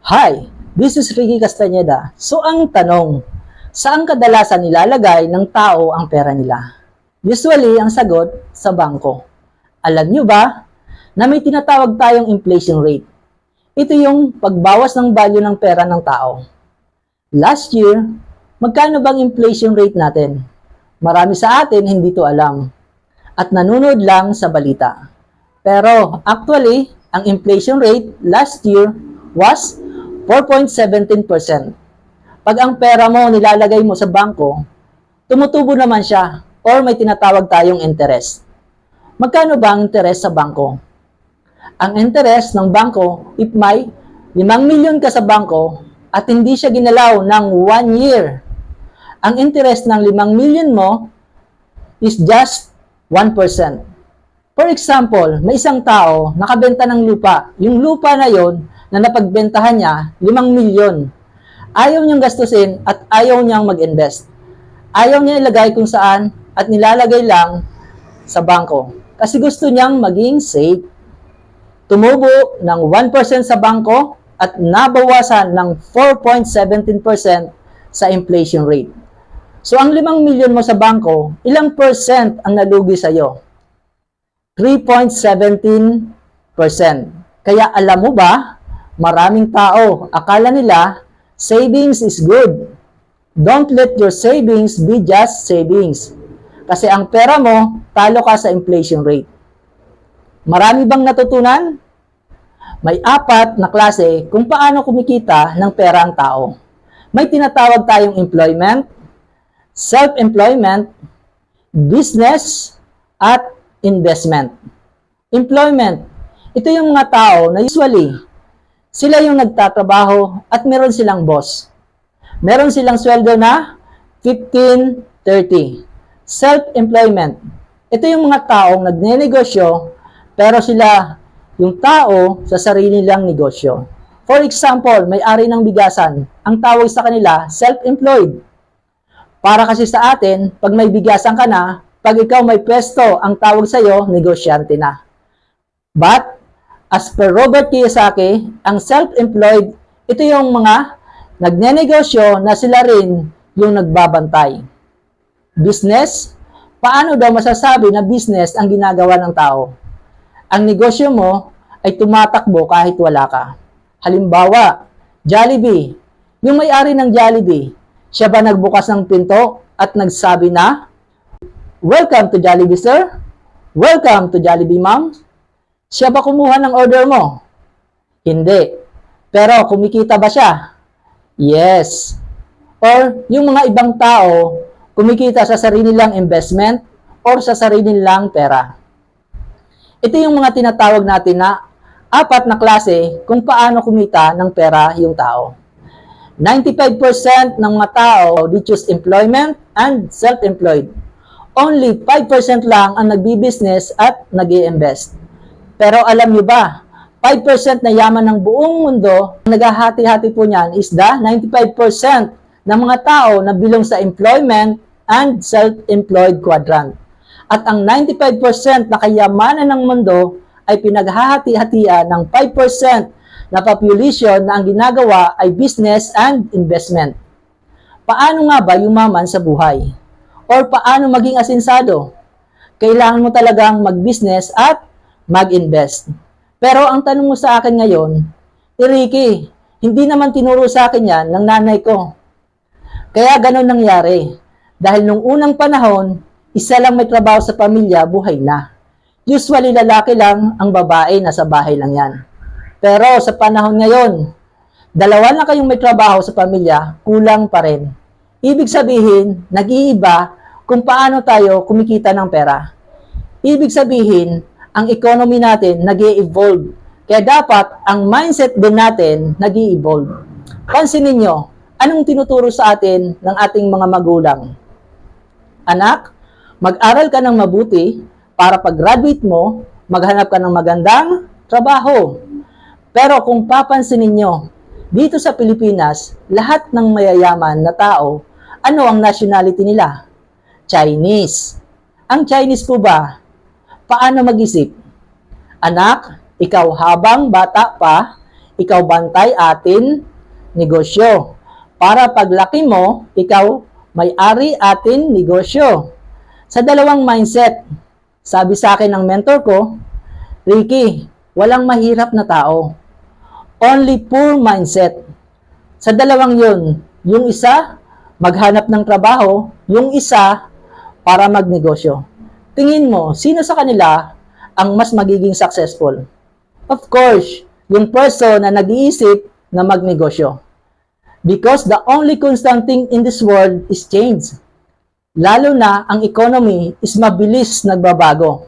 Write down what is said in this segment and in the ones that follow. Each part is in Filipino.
Hi, this is Ricky Castañeda. So ang tanong, saan kadalasan nilalagay ng tao ang pera nila? Usually, ang sagot, sa bangko. Alam nyo ba na may tinatawag tayong inflation rate? Ito yung pagbawas ng value ng pera ng tao. Last year, magkano bang inflation rate natin? Marami sa atin hindi to alam at nanonood lang sa balita. Pero actually, ang inflation rate last year was 4.17%. Pag ang pera mo nilalagay mo sa bangko, tumutubo naman siya or may tinatawag tayong interest. Magkano ba ang interest sa bangko? Ang interest ng bangko, if may 5 milyon ka sa bangko at hindi siya ginalaw ng 1 year, ang interest ng 5 milyon mo is just 1%. For example, may isang tao nakabenta ng lupa. Yung lupa na yon na napagbentahan niya, 5 milyon. Ayaw niyang gastusin at ayaw niyang mag-invest. Ayaw niya ilagay kung saan at nilalagay lang sa bangko. Kasi gusto niyang maging safe. Tumubo ng 1% sa bangko at nabawasan ng 4.17% sa inflation rate. So ang 5 milyon mo sa bangko, ilang percent ang nalugi sa'yo? 3.17%. Kaya alam mo ba, maraming tao, akala nila, savings is good. Don't let your savings be just savings. Kasi ang pera mo, talo ka sa inflation rate. Marami bang natutunan? May 4 na klase kung paano kumikita ng pera ang tao. May tinatawag tayong employment, self-employment, business, at investment. Employment, ito yung mga tao na usually, sila yung nagtatrabaho at meron silang boss. Meron silang sweldo na 15-30. Self-employment, ito yung mga taong nagnenegosyo pero sila yung tao sa sarili nilang negosyo. For example, may-ari ng bigasan, ang tawag sa kanila, self-employed. Para kasi sa atin, pag may bigasan ka na, pag ikaw may pwesto, ang tawag sa'yo, negosyante na. But, as per Robert Kiyosaki, ang self-employed, ito yung mga nagnenegosyo na sila rin yung nagbabantay. Business, paano daw masasabi na business ang ginagawa ng tao? Ang negosyo mo ay tumatakbo kahit wala ka. Halimbawa, Jollibee. Yung may-ari ng Jollibee, siya ba nagbukas ng pinto at nagsabi na, "Welcome to Jollibee, sir. Welcome to Jollibee, ma'am." Siya ba kumuha ng order mo? Hindi. Pero kumikita ba siya? Yes. Or yung mga ibang tao, kumikita sa sarili nilang investment or sa sarili nilang pera. Ito yung mga tinatawag natin na 4 na klase kung paano kumita ng pera yung tao. 95% ng mga tao they choose employment and self-employed. Only 5% lang ang nagbi-business at nag-i-invest. Pero alam nyo ba, 5% na yaman ng buong mundo, naghahati-hati po niyan is the 95% ng mga tao na bilong sa employment and self-employed quadrant. At ang 95% na kayamanan ng mundo ay pinaghahati-hatian ng 5% na population na ang ginagawa ay business and investment. Paano nga ba yumaman sa buhay? Or paano maging asinsado? Kailangan mo talagang mag-business at mag-invest. Pero ang tanong mo sa akin ngayon, Ricky, hindi naman tinuro sa akin yan ng nanay ko. Kaya ganun nangyari. Dahil nung unang panahon, isa lang may trabaho sa pamilya, buhay na. Usually lalaki lang, ang babae nasa bahay lang yan. Pero sa panahon ngayon, 2 na kayong may trabaho sa pamilya, kulang pa rin. Ibig sabihin, nag-iiba kung paano tayo kumikita ng pera. Ibig sabihin, ang economy natin nag-i-evolve. Kaya dapat, ang mindset din natin nag-i-evolve. Pansinin nyo, anong tinuturo sa atin ng ating mga magulang? Anak, mag-aral ka ng mabuti para pag-graduate mo, maghanap ka ng magandang trabaho. Pero kung papansinin nyo, dito sa Pilipinas, lahat ng mayayaman na tao, ano ang nationality nila? Chinese. Ang Chinese po ba, paano mag-isip? Anak, ikaw habang bata pa, ikaw bantay atin negosyo. Para paglaki mo, ikaw may-ari atin negosyo. Sa dalawang mindset, sabi sa akin ng mentor ko, Ricky, walang mahirap na tao. Only poor mindset. Sa dalawang yun, yung isa, maghanap ng trabaho, yung isa, para magnegosyo. Tingin mo, sino sa kanila ang mas magiging successful? Of course, yung person na nag-iisip na magnegosyo. Because the only constant thing in this world is change. Lalo na ang economy is mabilis nagbabago.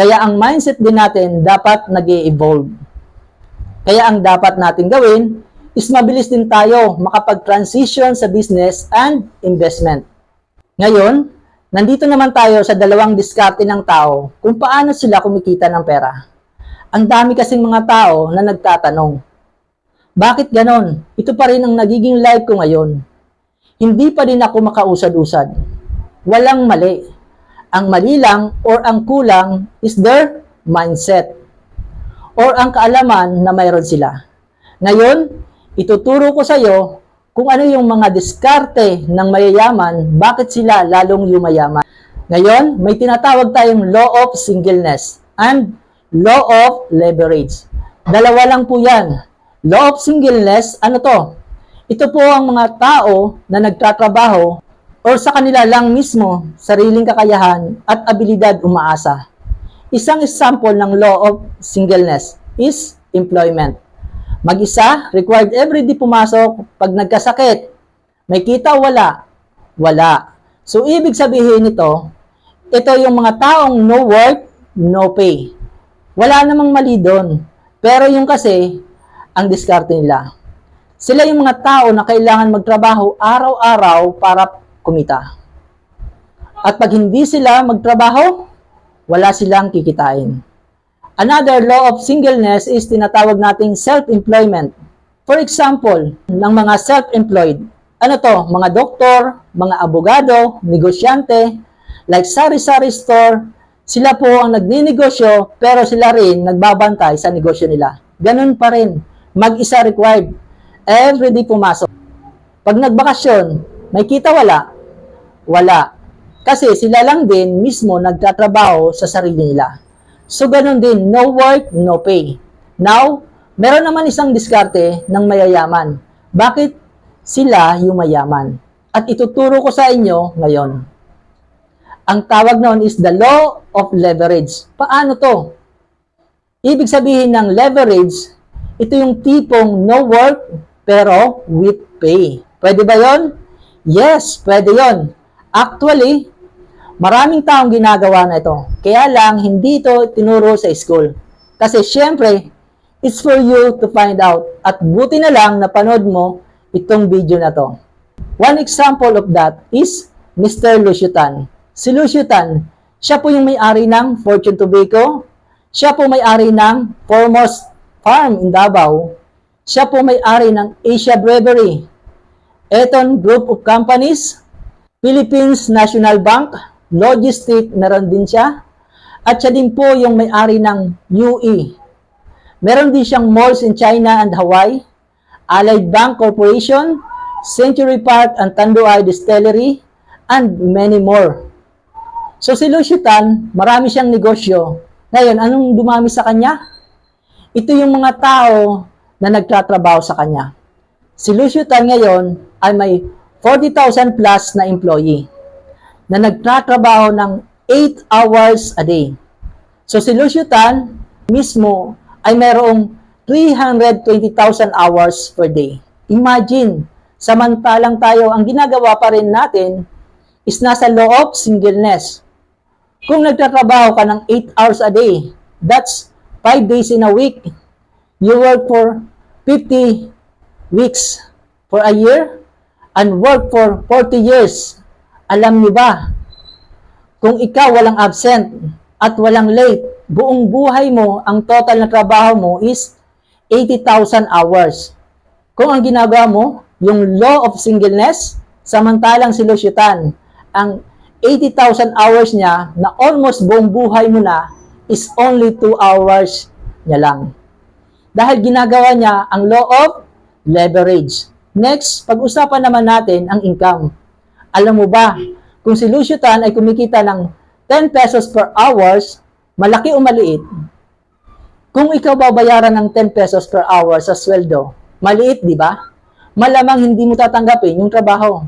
Kaya ang mindset din natin dapat nag-e-evolve. Kaya ang dapat natin gawin is mabilis din tayo makapag-transition sa business and investment. Ngayon, nandito naman tayo sa dalawang diskarte ng tao kung paano sila kumikita ng pera. Ang dami kasing mga tao na nagtatanong, bakit ganon? Ito pa rin ang nagiging life ko ngayon. Hindi pa din ako makausad-usad. Walang mali. Ang mali lang or ang kulang is their mindset or ang kaalaman na mayroon sila. Ngayon, ituturo ko sa iyo kung ano yung mga diskarte ng mayayaman, bakit sila lalong yumayaman. Ngayon, may tinatawag tayong law of singleness and law of leverage. Dalawa lang po yan. Law of singleness, ano to? Ito po ang mga tao na nagtatrabaho or sa kanila lang mismo sariling kakayahan at abilidad umaasa. Isang example ng law of singleness is employment. Mag-isa, required everyday pumasok. Pag nagkasakit, may kita wala? Wala. So, ibig sabihin nito, ito yung mga taong no work, no pay. Wala namang mali doon. Pero yung kasi, ang diskarte nila. Sila yung mga tao na kailangan magtrabaho araw-araw para kumita. At pag hindi sila magtrabaho, wala silang kikitain. Another law of singleness is tinatawag nating self-employment. For example, ng mga self-employed, ano to? Mga doktor, mga abogado, negosyante, like sari-sari store, sila po ang nagninegosyo pero sila rin nagbabantay sa negosyo nila. Ganun pa rin. Mag-isa required. Everyday pumasok. Pag nagbakasyon, may kita wala? Wala. Kasi sila lang din mismo nagtatrabaho sa sarili nila. So, ganun din, no work, no pay. Now, meron naman isang diskarte ng mayayaman. Bakit sila yung mayaman? At ituturo ko sa inyo ngayon. Ang tawag noon is the law of leverage. Paano to? Ibig sabihin ng leverage, ito yung tipong no work pero with pay. Pwede ba yon? Yes, pwede yon. Actually, maraming taong ginagawa na ito. Kaya lang, hindi ito tinuro sa school. Kasi syempre, it's for you to find out. At buti na lang napanood mo itong video na to. One example of that is Mr. Lucio Tan. Si Lucio Tan, siya po yung may-ari ng Fortune Tobacco. Siya po may-ari ng Foremost Farm in Davao. Siya po may-ari ng Asia Brewery, Eton Group of Companies, Philippines National Bank, Logistic, meron din siya. At siya din po yung may-ari ng UE. Meron din siyang malls in China and Hawaii, Allied Bank Corporation, Century Park and Tanduay Distillery, and many more. So si Lucio Tan, marami siyang negosyo. Ngayon, anong dumami sa kanya? Ito yung mga tao na nagtatrabaho sa kanya. Si Lucio Tan ngayon ay may 40,000 plus na employee na nagtatrabaho ng 8 hours a day. So si Lucio Tan mismo ay mayroong 320,000 hours per day. Imagine, samantalang tayo, ang ginagawa pa rin natin is nasa law of singleness. Kung nagtatrabaho ka ng 8 hours a day, that's 5 days in a week. You work for 50 weeks for a year and work for 40 years. Alam niyo ba, kung ikaw walang absent at walang late, buong buhay mo, ang total na trabaho mo is 80,000 hours. Kung ang ginagawa mo, yung law of singleness, samantalang si Lucio Tan, ang 80,000 hours niya na almost buong buhay mo na is only 2 hours niya lang. Dahil ginagawa niya ang law of leverage. Next, pag-usapan naman natin ang income. Alam mo ba, kung si Lucio Tan ay kumikita ng 10 pesos per hours, malaki o maliit? Kung ikaw babayaran ng 10 pesos per hour sa sweldo, maliit, di ba? Malamang hindi mo tatanggapin yung trabaho.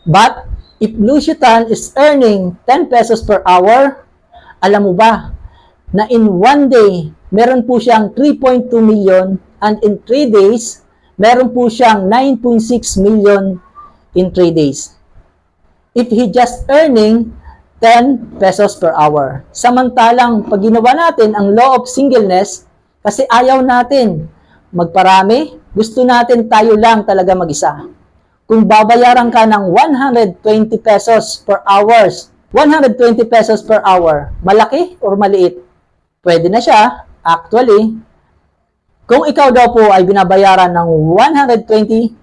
But, if Lucio Tan is earning 10 pesos per hour, alam mo ba, na in 1 day, meron po siyang 3.2 million and in 3 days, meron po siyang 9.6 million in 3 days. If he just earning 10 pesos per hour. Samantalang, pag ginawa natin ang law of singleness, kasi ayaw natin magparami, gusto natin tayo lang talaga mag-isa. Kung babayaran ka ng 120 pesos per hours, 120 pesos per hour, malaki or maliit? Pwede na siya, actually. Kung ikaw daw po ay binabayaran ng 120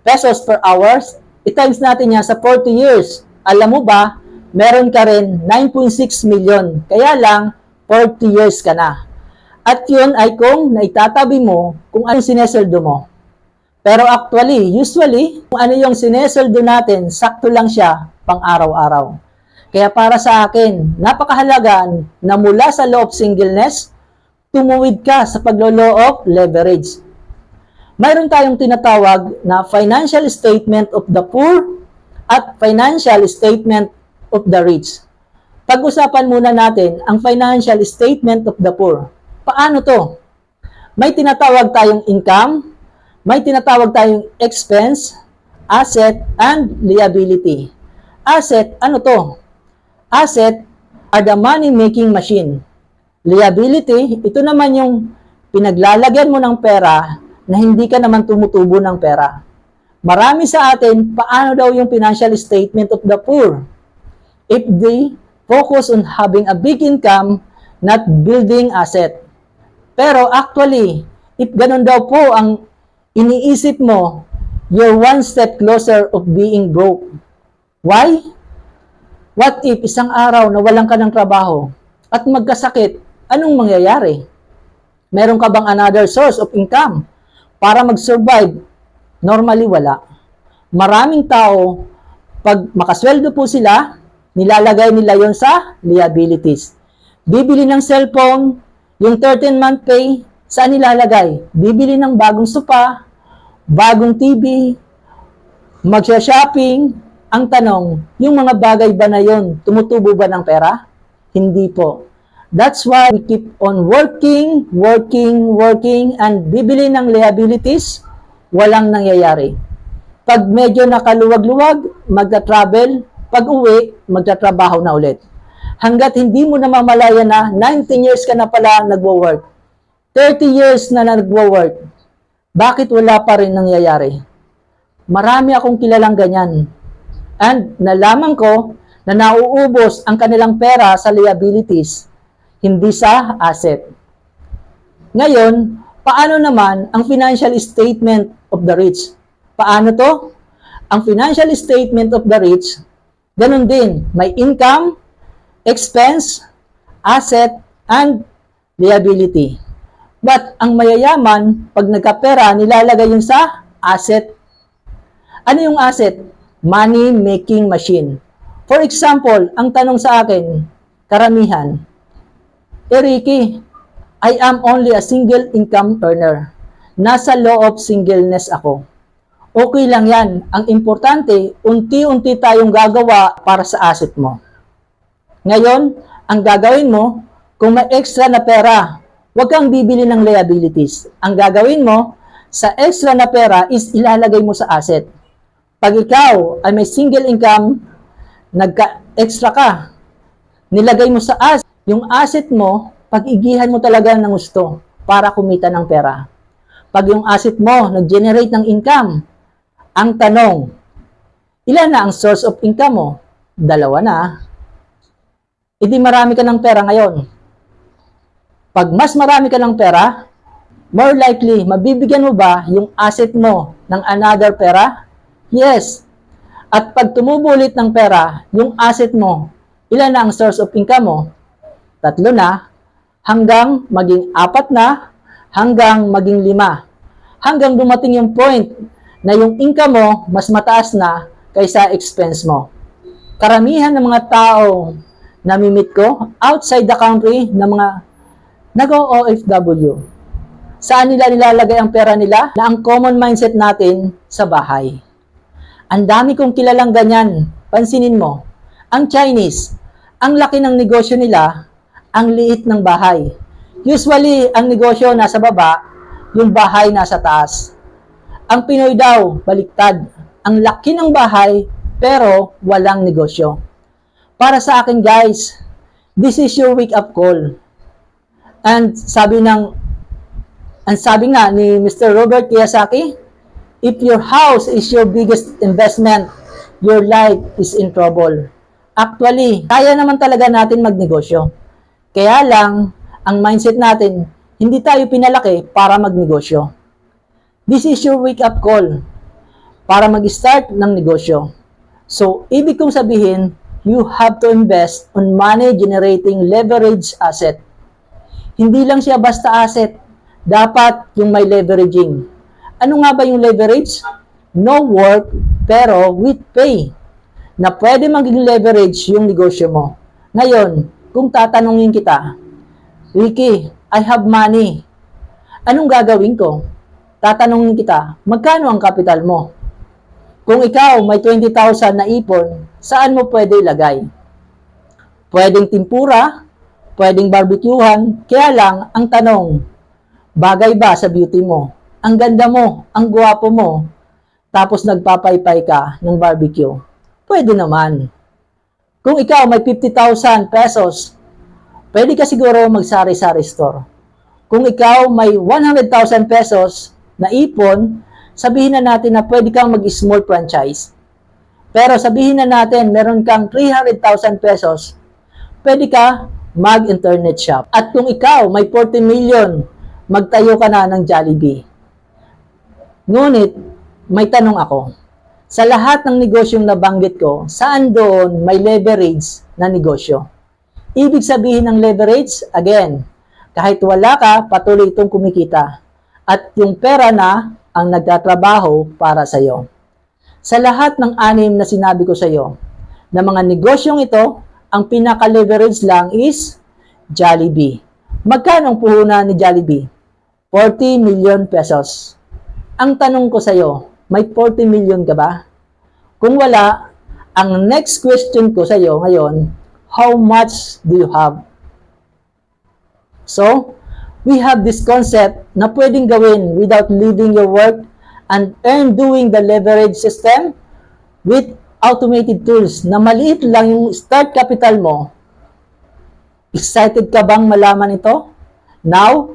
pesos per hours, i-times natin yan sa 40 years. Alam mo ba, meron ka rin 9.6 million. Kaya lang, 40 years ka na. At yun ay kung naitatabi mo kung anong sineseldo mo. Pero actually, usually, kung ano yung sineseldo natin, sakto lang siya pang araw-araw. Kaya para sa akin, napakahalaga na mula sa law of singleness, tumuwid ka sa paglo-law of leverage. Mayroon tayong tinatawag na financial statement of the poor at financial statement of the rich. Pag-usapan muna natin ang financial statement of the poor. Paano to? May tinatawag tayong income, may tinatawag tayong expense, asset, and liability. Asset, ano to? Asset are the money-making machine. Liability, ito naman yung pinaglalagyan mo ng pera na hindi ka naman tumutubo ng pera. Marami sa atin, paano daw yung financial statement of the poor? If they focus on having a big income, not building asset. Pero actually, if ganun daw po ang iniisip mo, you're one step closer of being broke. Why? What if isang araw na walang ka ng trabaho at magkasakit, anong mangyayari? Meron ka bang another source of income para mag-survive? Normally, wala. Maraming tao, pag makasweldo po sila, nilalagay nila yon sa liabilities. Bibili ng cellphone, yung 13-month pay, saan nilalagay? Bibili ng bagong sopa, bagong TV, magsha-shopping. Ang tanong, yung mga bagay ba na yon, tumutubo ba ng pera? Hindi po. That's why we keep on working, and bibili ng liabilities, walang nangyayari. Pag medyo nakaluwag-luwag, magta-travel, pag uwi, magtatrabaho na ulit. Hanggat hindi mo namamalaya na 19 years ka na pala nagwo-work, 30 years na nagwo-work, bakit wala pa rin nangyayari? Marami akong kilalang ganyan. And nalaman ko na nauubos ang kanilang pera sa liabilities, hindi sa asset. Ngayon, paano naman ang financial statement of the rich? Paano to? Ang financial statement of the rich, ganun din, may income, expense, asset, and liability. But ang mayayaman, pag nagkapera, nilalagay yun sa asset. Ano yung asset? Money-making machine. For example, ang tanong sa akin, karamihan, Ricky, I am only a single income earner. Nasa law of singleness ako. Okay lang yan. Ang importante, unti-unti tayong gagawa para sa asset mo. Ngayon, ang gagawin mo, kung may extra na pera, huwag kang bibili ng liabilities. Ang gagawin mo, sa extra na pera is ilalagay mo sa asset. Pag ikaw ay may single income, nagka-extra ka, nilagay mo sa asset. Yung asset mo, pag-igihan mo talaga ng gusto para kumita ng pera. Pag yung asset mo nag-generate ng income, ang tanong, ilan na ang source of income mo? 2 na. Hindi marami ka ng pera ngayon. Pag mas marami ka ng pera, more likely, mabibigyan mo ba yung asset mo ng another pera? Yes. At pag tumubo ulit ng pera, yung asset mo, ilan na ang source of income mo? 3 na, hanggang maging 4 na, hanggang maging 5. Hanggang dumating yung point na yung income mo mas mataas na kaysa expense mo. Karamihan ng mga tao na mimit ko outside the country na mga nag-OFW. Saan nila nilalagay ang pera nila? Na ang common mindset natin sa bahay. Ang dami kong kilalang ganyan. Pansinin mo, ang Chinese, ang laki ng negosyo nila, ang liit ng bahay. Usually, ang negosyo nasa baba, yung bahay nasa taas. Ang Pinoy daw, baliktad. Ang laki ng bahay, pero walang negosyo. Para sa akin guys, this is your wake-up call. And sabi nga ni Mr. Robert Kiyosaki, if your house is your biggest investment, your life is in trouble. Actually, kaya naman talaga natin magnegosyo. Kaya lang, ang mindset natin, hindi tayo pinalaki para magnegosyo. This is your wake-up call para mag-start ng negosyo. So, ibig kong sabihin, you have to invest on money-generating leverage asset. Hindi lang siya basta asset. Dapat yung may leveraging. Ano nga ba yung leverage? No work, pero with pay. Na pwede maging leverage yung negosyo mo. Ngayon, kung tatanungin kita, Ricky, I have money. Anong gagawin ko? Tatanungin kita, magkano ang kapital mo? Kung ikaw may 20,000 na ipon, saan mo pwede ilagay? Pwedeng timpura, pwedeng barbecuehan, kaya lang ang tanong, bagay ba sa beauty mo? Ang ganda mo, ang gwapo mo, tapos nagpapaypay ka ng barbecue. Pwede naman. Kung ikaw may 50,000 pesos, pwede ka siguro mag-sari-sari store. Kung ikaw may 100,000 pesos na ipon, sabihin na natin na pwede kang mag-small franchise. Pero sabihin na natin, meron kang 300,000 pesos, pwede ka mag-internet shop. At kung ikaw may 40 million, magtayo ka na ng Jollibee. Ngunit, may tanong ako. Sa lahat ng negosyong nabanggit ko, saan doon may leverage na negosyo? Ibig sabihin ng leverage, again, kahit wala ka, patuloy itong kumikita. At yung pera na ang nagtatrabaho para sa iyo. Sa lahat ng 6 na sinabi ko sa iyo, na mga negosyong ito, ang pinaka-leverage lang is Jollibee. Magkano ang puhunan ni Jollibee? 40 million pesos. Ang tanong ko sa iyo, may 40 million ka ba? Kung wala, ang next question ko sa iyo ngayon, how much do you have? So, we have this concept na pwedeng gawin without leaving your work and earn doing the leverage system with automated tools na maliit lang yung start capital mo. Excited ka bang malaman ito? Now,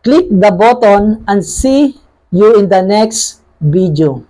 click the button and see you in the next video.